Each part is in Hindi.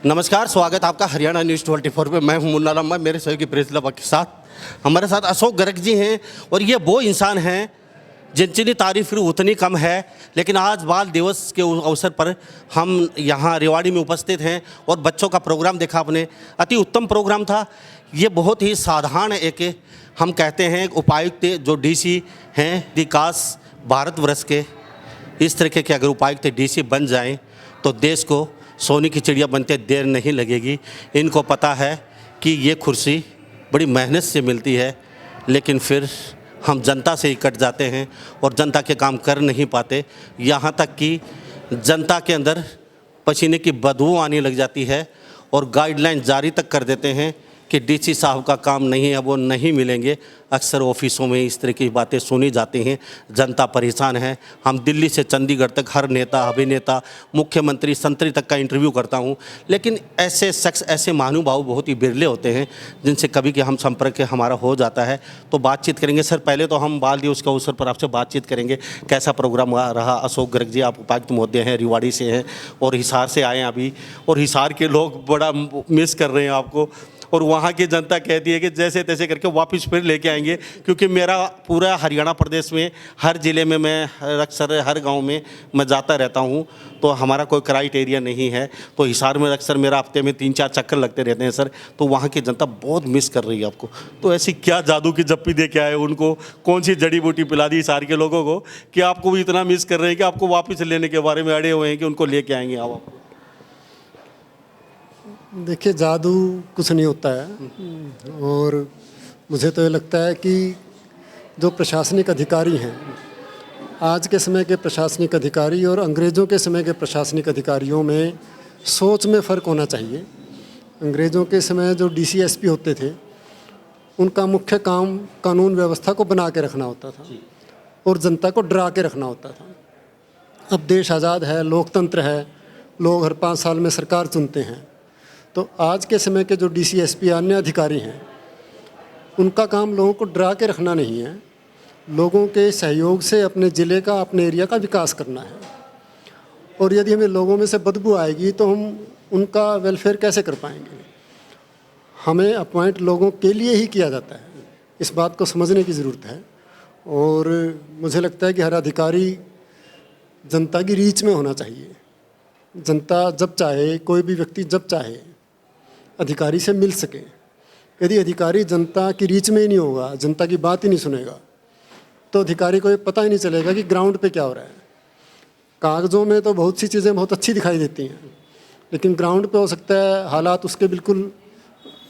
नमस्कार, स्वागत आपका हरियाणा न्यूज़ 24 पे। मैं हूं मुन्ना लम्बा, मेरे सहयोगी प्रेस लबा के साथ हमारे साथ अशोक गर्ग जी हैं। और ये वो इंसान हैं जिनकी तारीफ उतनी कम है, लेकिन आज बाल दिवस के अवसर पर हम यहाँ रेवाड़ी में उपस्थित हैं और बच्चों का प्रोग्राम देखा आपने, अति उत्तम प्रोग्राम था। ये बहुत ही साधारण एक हम कहते हैं उपायुक्त जो डीसी हैं विकास भारतवर्ष के, इस तरीके के अगर उपायुक्त डीसी बन जाएं तो देश को सोने की चिड़िया बनते देर नहीं लगेगी। इनको पता है कि ये कुर्सी बड़ी मेहनत से मिलती है, लेकिन फिर हम जनता से ही कट जाते हैं और जनता के काम कर नहीं पाते। यहाँ तक कि जनता के अंदर पसीने की बदबू आने लग जाती है और गाइडलाइन जारी तक कर देते हैं कि डीसी साहब का काम नहीं है, वो नहीं मिलेंगे। अक्सर ऑफिसों में इस तरह की बातें सुनी जाती हैं, जनता परेशान है। हम दिल्ली से चंडीगढ़ तक हर नेता, अभिनेता, मुख्यमंत्री, संतरी तक का इंटरव्यू करता हूं, लेकिन ऐसे शख्स, ऐसे महानुभाव बहुत ही बिरले होते हैं जिनसे कभी कि हम संपर्क हमारा हो जाता है। तो बातचीत करेंगे। सर, पहले तो हम बाल दिवस के अवसर पर आपसे बातचीत करेंगे, कैसा प्रोग्राम रहा। अशोक गर्ग जी, आप उपायुक्त महोदय हैं, रेवाड़ी से हैं और हिसार से आए हैं अभी, और हिसार के लोग बड़ा मिस कर रहे हैं आपको, और वहाँ की जनता कहती है कि जैसे तैसे करके वापस फिर लेके आएंगे। क्योंकि मेरा पूरा हरियाणा प्रदेश में हर ज़िले में मैं अक्सर हर गांव में मैं जाता रहता हूं, तो हमारा कोई क्राइटेरिया नहीं है। तो हिसार में अक्सर मेरा हफ्ते में 3-4 चक्कर लगते रहते हैं सर। तो वहाँ की जनता बहुत मिस कर रही है आपको। तो ऐसी क्या जादू की जप्पी दे के आए उनको, कौन सी जड़ी बूटी पिला दी हिसार के लोगों को कि आपको भी इतना मिस कर रहे हैं कि आपको वापस लेने के बारे में अड़े हुए हैं कि उनको लेके आएंगे आप? देखिए, जादू कुछ नहीं होता है। और मुझे तो ये लगता है कि जो प्रशासनिक अधिकारी हैं, आज के समय के प्रशासनिक अधिकारी और अंग्रेज़ों के समय के प्रशासनिक अधिकारियों में सोच में फ़र्क होना चाहिए। अंग्रेज़ों के समय जो डीसी एसपी होते थे, उनका मुख्य काम कानून व्यवस्था को बना के रखना होता था और जनता को डरा के रखना होता था। अब देश आज़ाद है, लोकतंत्र है, लोग हर 5 साल में सरकार चुनते हैं। तो आज के समय के जो डीसी एसपी अन्य अधिकारी हैं, उनका काम लोगों को डरा के रखना नहीं है, लोगों के सहयोग से अपने ज़िले का, अपने एरिया का विकास करना है। और यदि हमें लोगों में से बदबू आएगी तो हम उनका वेलफेयर कैसे कर पाएंगे? हमें अपॉइंट लोगों के लिए ही किया जाता है, इस बात को समझने की ज़रूरत है। और मुझे लगता है कि हर अधिकारी जनता की रीच में होना चाहिए। जनता जब चाहे, कोई भी व्यक्ति जब चाहे अधिकारी से मिल सके। यदि अधिकारी जनता की रीच में ही नहीं होगा, जनता की बात ही नहीं सुनेगा, तो अधिकारी को ये पता ही नहीं चलेगा कि ग्राउंड पे क्या हो रहा है। कागज़ों में तो बहुत सी चीज़ें बहुत अच्छी दिखाई देती हैं, लेकिन ग्राउंड पे हो सकता है हालात उसके बिल्कुल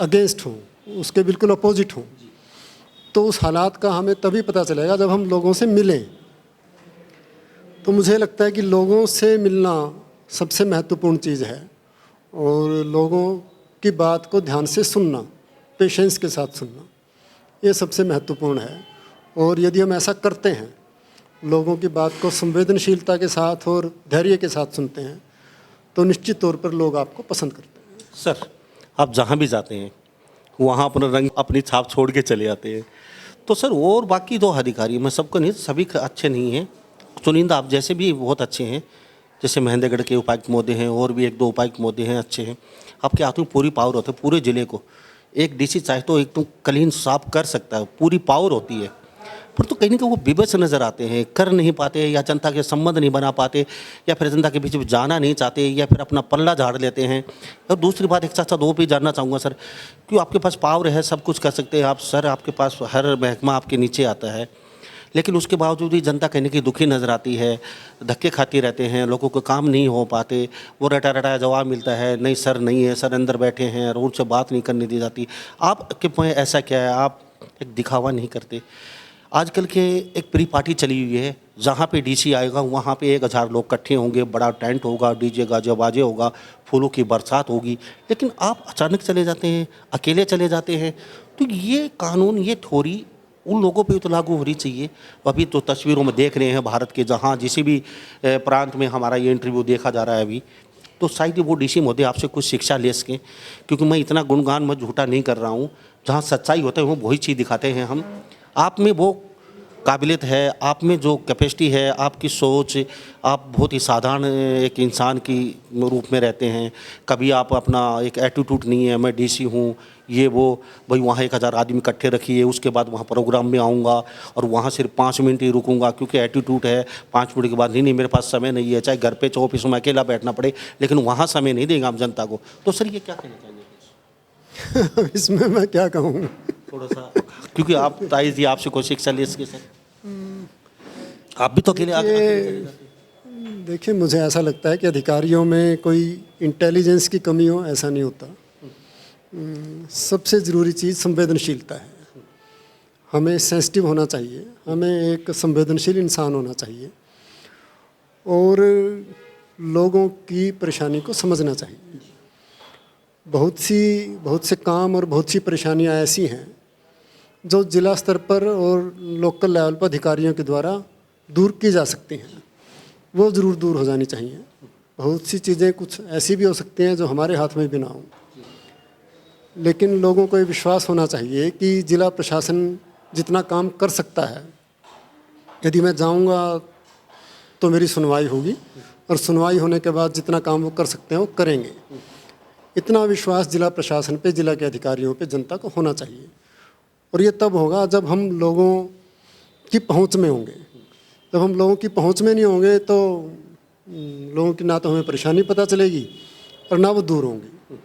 अगेंस्ट हों, उसके बिल्कुल अपोजिट हों। तो उस हालात का हमें तभी पता चलेगा जब हम लोगों से मिलें। तो मुझे लगता है कि लोगों से मिलना सबसे महत्वपूर्ण चीज़ है, और लोगों की बात को ध्यान से सुनना, पेशेंस के साथ सुनना, ये सबसे महत्वपूर्ण है। और यदि हम ऐसा करते हैं, लोगों की बात को संवेदनशीलता के साथ और धैर्य के साथ सुनते हैं, तो निश्चित तौर पर लोग आपको पसंद करते हैं। सर, आप जहाँ भी जाते हैं वहाँ अपना रंग, अपनी छाप छोड़ के चले जाते हैं। तो सर, और बाकी 2 अधिकारी, मैं सबको नहीं, सभी अच्छे नहीं हैं, चुनिंदा आप जैसे भी बहुत अच्छे हैं, जैसे महेंद्रगढ़ के उपायुक्त महोदय हैं और भी 1-2 उपायुक्त महोदय हैं, अच्छे हैं। आपके हाथों में पूरी पावर होती है, पूरे ज़िले को एक डीसी चाहे तो एक तो क्लीन साफ कर सकता है, पूरी पावर होती है। पर तो कहीं ना कहीं वो विवश नज़र आते हैं, कर नहीं पाते, या जनता के संबंध नहीं बना पाते, या फिर जनता के बीच में जाना नहीं चाहते, या फिर अपना पल्ला झाड़ लेते हैं। और दूसरी बात, एक साथ 2 भी जानना चाहूँगा सर, क्यों आपके पास पावर है, सब कुछ कर सकते हैं आप सर, आपके पास हर महकमा आपके नीचे आता है, लेकिन उसके बावजूद ही जनता कहने की दुखी नज़र आती है, धक्के खाती रहते हैं, लोगों को काम नहीं हो पाते, वो रटा रटाया जवाब मिलता है, नहीं सर नहीं है, सर अंदर बैठे हैं और उनसे बात नहीं करने दी जाती। आपके में ऐसा क्या है, आप एक दिखावा नहीं करते? आजकल के एक प्री पार्टी चली हुई है, जहाँ पे डीसी आएगा वहाँ पे 1000 लोग इकट्ठे होंगे, बड़ा टेंट होगा, डीजे गाजे बाजे होगा, फूलों की बरसात होगी, लेकिन आप अचानक चले जाते हैं, अकेले चले जाते हैं। तो ये कानून, ये थ्योरी उन लोगों पे तो लागू होनी चाहिए। अभी तो तस्वीरों में देख रहे हैं भारत के, जहाँ जिस भी प्रांत में हमारा ये इंटरव्यू देखा जा रहा है अभी, तो शायद वो डीसी महोदय आपसे कुछ शिक्षा ले सकें। क्योंकि मैं इतना गुणगान, मैं झूठा नहीं कर रहा हूँ, जहाँ सच्चाई होता है वो वही चीज़ दिखाते हैं हम। आप में वो काबिलियत है, आप में जो कैपेसिटी है, आपकी सोच, आप बहुत ही साधारण एक इंसान की रूप में रहते हैं। कभी आप अपना एक एटीट्यूड नहीं है मैं डीसी हूँ ये वो, भाई वहाँ 1000 आदमी इकट्ठे रखिए, उसके बाद वहाँ प्रोग्राम में आऊँगा और वहाँ सिर्फ 5 मिनट ही रुकूंगा क्योंकि एटीट्यूड है। 5 मिनट के बाद नहीं मेरे पास समय नहीं है, चाहे घर पे चाहे ऑफिस में अकेला बैठना पड़े, लेकिन वहाँ समय नहीं देंगे आप जनता को। तो सर ये क्या कहना चाहेंगे? इसमें मैं क्या कहूँ। थोड़ा सा, क्योंकि आप ताई जी आपसे कोई शिक्षा ली इसके सर, आप भी तो अकेले देखिए मुझे ऐसा लगता है कि अधिकारियों में कोई इंटेलिजेंस की कमी हो ऐसा नहीं होता। सबसे ज़रूरी चीज़ संवेदनशीलता है। हमें सेंसिटिव होना चाहिए, हमें एक संवेदनशील इंसान होना चाहिए और लोगों की परेशानी को समझना चाहिए। बहुत से काम और बहुत सी परेशानियां ऐसी हैं जो जिला स्तर पर और लोकल लेवल पर अधिकारियों के द्वारा दूर की जा सकती हैं, वो ज़रूर दूर हो जानी चाहिए। बहुत सी चीज़ें कुछ ऐसी भी हो सकती हैं जो हमारे हाथ में भी ना हो, लेकिन लोगों को ये विश्वास होना चाहिए कि जिला प्रशासन जितना काम कर सकता है, यदि मैं जाऊंगा तो मेरी सुनवाई होगी और सुनवाई होने के बाद जितना काम वो कर सकते हैं वो करेंगे। इतना विश्वास जिला प्रशासन पे, जिला के अधिकारियों पे जनता को होना चाहिए। और ये तब होगा जब हम लोगों की पहुंच में होंगे। जब हम लोगों की पहुंच में नहीं होंगे तो लोगों की ना तो हमें परेशानी पता चलेगी और ना वो दूर होंगी।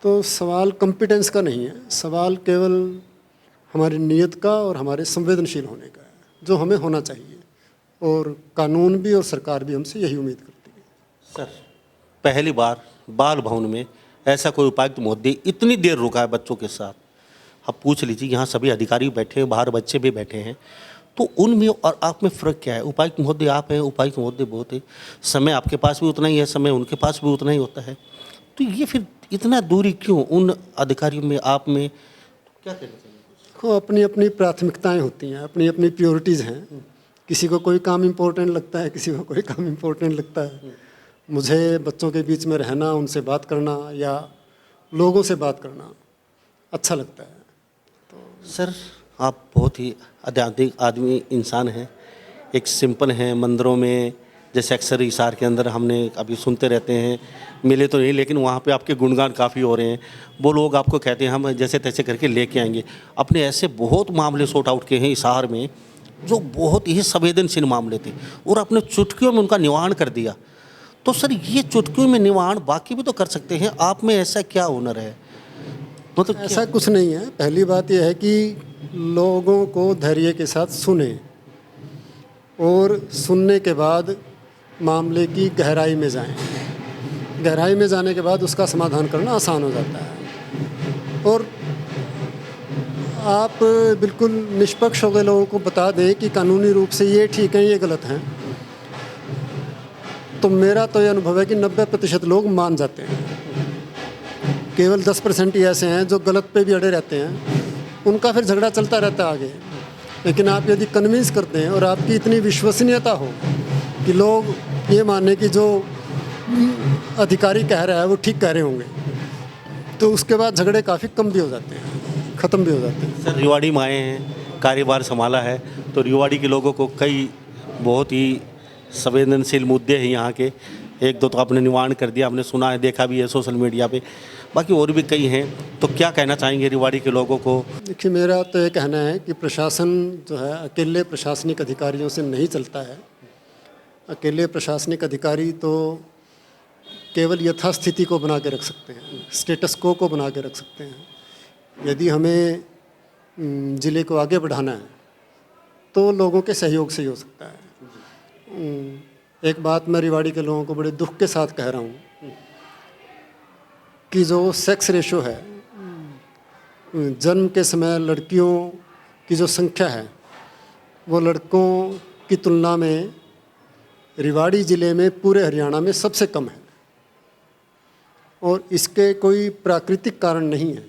तो सवाल कॉम्पिटेंस का नहीं है, सवाल केवल हमारी नीयत का और हमारे संवेदनशील होने का है, जो हमें होना चाहिए। और कानून भी और सरकार भी हमसे यही उम्मीद करती है। सर पहली बार बाल भवन में ऐसा कोई उपायुक्त महोदय इतनी देर रुका है बच्चों के साथ। आप पूछ लीजिए, यहाँ सभी अधिकारी बैठे हैं, बाहर बच्चे भी बैठे हैं, तो उनमें और आप में फ़र्क क्या है? उपायुक्त महोदय आप हैं, उपायुक्त महोदय बहुत है, समय आपके पास भी उतना ही है, समय उनके पास भी उतना ही होता है, तो ये फिर इतना दूरी क्यों उन अधिकारियों में आप में? क्या कहना चाहिए? को अपनी अपनी प्राथमिकताएं होती हैं, अपनी अपनी प्योरिटीज़ हैं। किसी को कोई काम इम्पोर्टेंट लगता है, किसी को कोई काम इम्पोर्टेंट लगता है। मुझे बच्चों के बीच में रहना, उनसे बात करना या लोगों से बात करना अच्छा लगता है। सर आप बहुत ही आध्यात्मिक आदमी इंसान हैं, एक सिंपल हैं। मंदिरों में जैसे अक्सर हिसार के अंदर हमने अभी सुनते रहते हैं, मिले तो नहीं लेकिन वहाँ पे आपके गुणगान काफ़ी हो रहे हैं। वो लोग आपको कहते हैं हम जैसे तैसे करके लेके आएंगे। अपने ऐसे बहुत मामले सॉर्ट आउट किए हैं हिसार में जो बहुत ही संवेदनशील मामले थे और अपने चुटकियों में उनका निवारण कर दिया। तो सर ये चुटकियों में निवारण बाकी भी तो कर सकते हैं, आप में ऐसा क्या हुनर है? मतलब ऐसा कुछ नहीं है। पहली बात यह है कि लोगों को धैर्य के साथ सुने और सुनने के बाद मामले की गहराई में जाएं। गहराई में जाने के बाद उसका समाधान करना आसान हो जाता है। और आप बिल्कुल निष्पक्ष होकर लोगों को बता दें कि कानूनी रूप से ये ठीक है, ये गलत हैं, तो मेरा तो ये अनुभव है कि 90% लोग मान जाते हैं। केवल 10% ही ऐसे हैं जो गलत पे भी अड़े रहते हैं, उनका फिर झगड़ा चलता रहता है आगे। लेकिन आप यदि कन्विंस करते हैं और आपकी इतनी विश्वसनीयता हो कि लोग ये माने कि जो अधिकारी कह रहा है वो ठीक कह रहे होंगे, तो उसके बाद झगड़े काफ़ी कम भी हो जाते हैं, ख़त्म भी हो जाते हैं। सर रिवाड़ी में आए हैं, कार्यभार संभाला है, तो रिवाड़ी के लोगों को कई बहुत ही संवेदनशील मुद्दे हैं यहाँ के। एक दो तो आपने निवारण कर दिया, आपने सुना है, देखा भी है सोशल मीडिया पे, बाकी और भी कई हैं। तो क्या कहना चाहेंगे रिवाड़ी के लोगों को? देखिए मेरा तो ये कहना है कि प्रशासन जो है अकेले प्रशासनिक अधिकारियों से नहीं चलता है। अकेले प्रशासनिक अधिकारी तो केवल यथास्थिति को बना के रख सकते हैं, स्टेटस को बना के रख सकते हैं। यदि हमें ज़िले को आगे बढ़ाना है तो लोगों के सहयोग से ही हो सकता है। एक बात मैं रिवाड़ी के लोगों को बड़े दुख के साथ कह रहा हूँ कि जो सेक्स रेशो है, जन्म के समय लड़कियों की जो संख्या है वो लड़कों की तुलना में रिवाड़ी ज़िले में पूरे हरियाणा में सबसे कम है। और इसके कोई प्राकृतिक कारण नहीं है।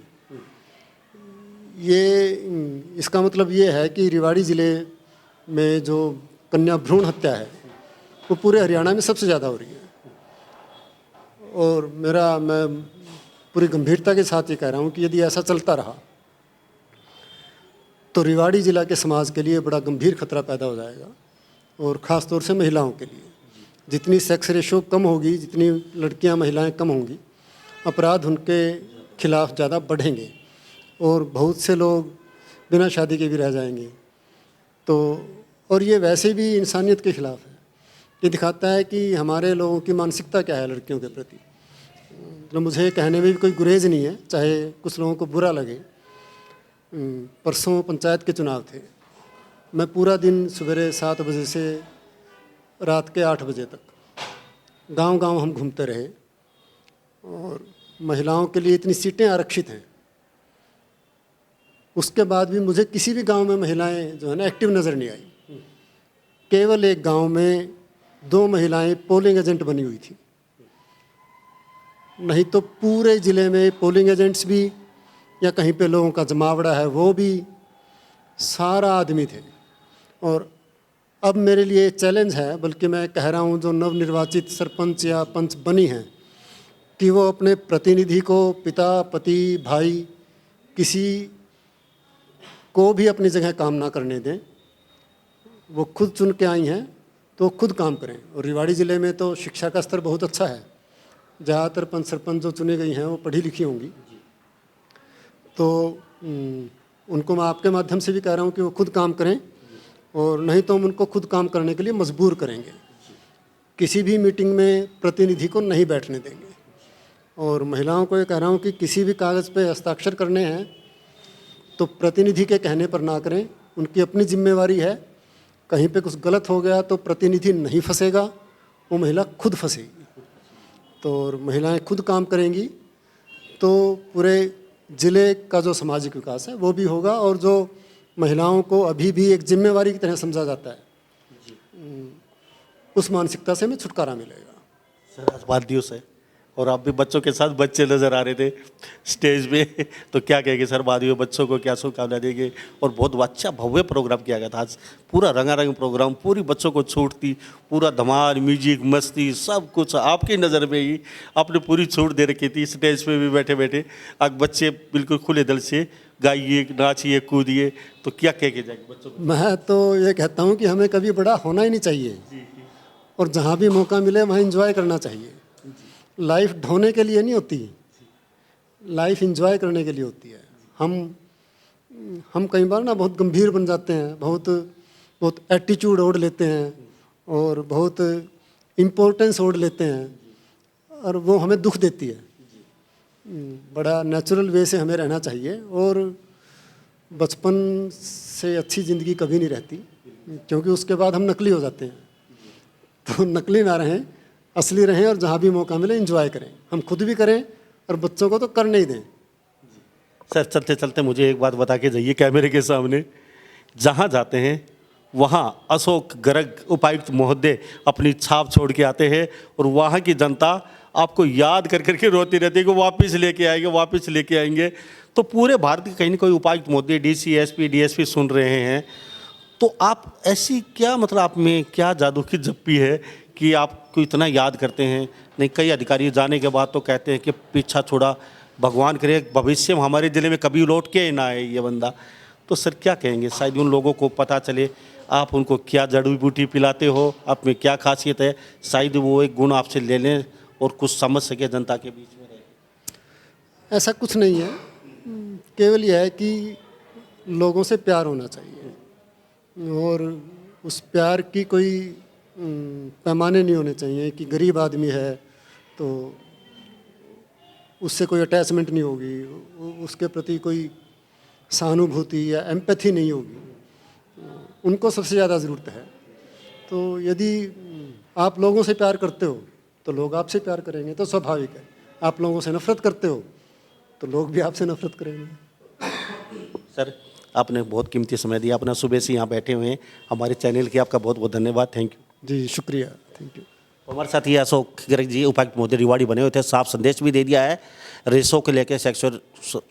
इसका मतलब ये है कि रिवाड़ी ज़िले में जो कन्या भ्रूण हत्या है वो पूरे हरियाणा में सबसे ज़्यादा हो रही है। और मैं पूरी गंभीरता के साथ ये कह रहा हूँ कि यदि ऐसा चलता रहा तो रेवाड़ी ज़िला के समाज के लिए बड़ा गंभीर खतरा पैदा हो जाएगा, और ख़ास तौर से महिलाओं के लिए। जितनी सेक्स रेशो कम होगी, जितनी लड़कियां महिलाएं कम होंगी, अपराध उनके खिलाफ ज़्यादा बढ़ेंगे और बहुत से लोग बिना शादी के भी रह जाएंगे। तो और ये वैसे भी इंसानियत के खिलाफ है। ये दिखाता है कि हमारे लोगों की मानसिकता क्या है लड़कियों के प्रति। मतलब मुझे कहने में भी कोई गुरेज नहीं है, चाहे कुछ लोगों को बुरा लगे। परसों पंचायत के चुनाव थे। मैं पूरा दिन सवेरे 7 बजे से रात के 8 बजे तक गांव-गांव हम घूमते रहे, और महिलाओं के लिए इतनी सीटें आरक्षित हैं, उसके बाद भी मुझे किसी भी गांव में महिलाएं जो है ना एक्टिव नज़र नहीं आई। केवल एक गांव में 2 महिलाएं पोलिंग एजेंट बनी हुई थी, नहीं तो पूरे ज़िले में पोलिंग एजेंट्स भी या कहीं पे लोगों का जमावड़ा है वो भी सारा आदमी थे। और अब मेरे लिए चैलेंज है, बल्कि मैं कह रहा हूँ जो नवनिर्वाचित सरपंच या पंच बनी हैं, कि वो अपने प्रतिनिधि को, पिता, पति, भाई, किसी को भी अपनी जगह काम ना करने दें। वो खुद चुन के आई हैं तो खुद काम करें। और रेवाड़ी ज़िले में तो शिक्षा का स्तर बहुत अच्छा है, ज़्यादातर पंच सरपंच जो चुनी गई हैं वो पढ़ी लिखी होंगी। तो उनको मैं आपके माध्यम से भी कह रहा हूँ कि वो खुद काम करें, और नहीं तो हम उनको खुद काम करने के लिए मजबूर करेंगे। किसी भी मीटिंग में प्रतिनिधि को नहीं बैठने देंगे। और महिलाओं को ये कह रहा हूँ कि किसी भी कागज़ पे हस्ताक्षर करने हैं तो प्रतिनिधि के कहने पर ना करें, उनकी अपनी जिम्मेवारी है। कहीं पे कुछ गलत हो गया तो प्रतिनिधि नहीं फंसेगा, वो महिला खुद फंसेगी। तो और महिलाएं खुद काम करेंगी तो पूरे ज़िले का जो सामाजिक विकास है वो भी होगा, और जो महिलाओं को अभी भी एक जिम्मेवारी की तरह समझा जाता है, उस मानसिकता से हमें छुटकारा मिलेगा। सर आज बात दिवस है और आप भी बच्चों के साथ बच्चे नज़र आ रहे थे स्टेज पे, तो क्या कहेंगे सर बाद में बच्चों को क्या शुभकामना देंगे? और बहुत अच्छा भव्य प्रोग्राम किया गया था आज, पूरा रंगारंग प्रोग्राम, पूरी बच्चों को छूट थी, पूरा धमाल, म्यूजिक, मस्ती, सब कुछ आपकी नज़र में ही आपने पूरी छूट दे रखी थी। स्टेज पे भी बैठे बैठे अब बच्चे बिल्कुल खुले दिल से गाइए, नाचिए, कूदिए, तो क्या कह के जाएंगे बच्चों को? मैं तो ये कहता हूँ कि हमें कभी बड़ा होना ही नहीं चाहिए, और जहाँ भी मौका मिले वहाँ एंजॉय करना चाहिए। लाइफ ढोने के लिए नहीं होती, लाइफ एंजॉय करने के लिए होती है। हम कई बार ना बहुत गंभीर बन जाते हैं, बहुत एटीट्यूड ओढ़ लेते हैं और बहुत इम्पोर्टेंस ओढ़ लेते हैं, और वो हमें दुख देती है। बड़ा नेचुरल वे से हमें रहना चाहिए, और बचपन से अच्छी ज़िंदगी कभी नहीं रहती, क्योंकि उसके बाद हम नकली हो जाते हैं। तो नकली ना रहें, असली रहें, और जहाँ भी मौका मिले एंजॉय करें। हम खुद भी करें और बच्चों को तो करने ही दें। सर चलते चलते मुझे एक बात बता के जाइए कैमरे के सामने, जहाँ जाते हैं वहाँ अशोक गर्ग उपायुक्त महोदय अपनी छाप छोड़ के आते हैं, और वहाँ की जनता आपको याद कर करके रोती रहती है कि वापस लेके आएंगे, वापस लेके आएंगे। तो पूरे भारत के कहीं ना कहीं उपायुक्त महोदय, डीसी, एसपी, डीएसपी सुन रहे हैं, तो आप ऐसी क्या, मतलब आप में क्या जादू की जप्पी है कि आपको इतना याद करते हैं? नहीं, कई अधिकारी जाने के बाद तो कहते हैं कि पीछा छोड़ा, भगवान करे भविष्य में हमारे ज़िले में कभी लौट के ना आए ये बंदा। तो सर क्या कहेंगे, शायद उन लोगों को पता चले आप उनको क्या जड़ी बूटी पिलाते हो, आप में क्या खासियत है, शायद वो एक गुण आपसे ले लें और कुछ समझ सके जनता के बीच में रहे। ऐसा कुछ नहीं है, केवल यह है कि लोगों से प्यार होना चाहिए, और उस प्यार की कोई पैमाने नहीं होने चाहिए कि गरीब आदमी है तो उससे कोई अटैचमेंट नहीं होगी, उसके प्रति कोई सहानुभूति या एम्पैथी नहीं होगी। उनको सबसे ज़्यादा ज़रूरत है। तो यदि आप लोगों से प्यार करते हो तो लोग आपसे प्यार करेंगे, तो स्वाभाविक है। आप लोगों से नफरत करते हो तो लोग भी आपसे नफरत करेंगे। सर आपने बहुत कीमती समय दिया, अपना सुबह से यहाँ बैठे हुए हैं, हमारे चैनल के आपका बहुत बहुत धन्यवाद, थैंक यू। जी शुक्रिया, थैंक यू। हमारे साथ ही अशोक गर्ग जी उपायुक्त महोदय रेवाड़ी बने हुए थे, साफ संदेश भी दे दिया है। रेसों को लेकर सेक्शन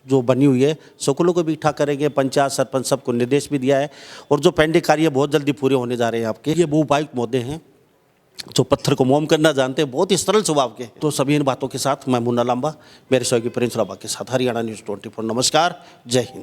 जो बनी हुई है स्कूलों को भी इकट्ठा करेंगे, पंचायत सरपंच सबको निर्देश भी दिया है, और जो पेंडिंग कार्य बहुत जल्दी पूरे होने जा रहे हैं आपके। ये वो उपायुक्त महोदय हैं जो पत्थर को मोम करना जानते हैं, बहुत ही सरल स्वभाव के। तो सभी इन बातों के साथ मैं मुन्ना लांबा मेरे सहयोगी प्रिंस लांबा के साथ हरियाणा न्यूज़ 24, नमस्कार, जय हिंद।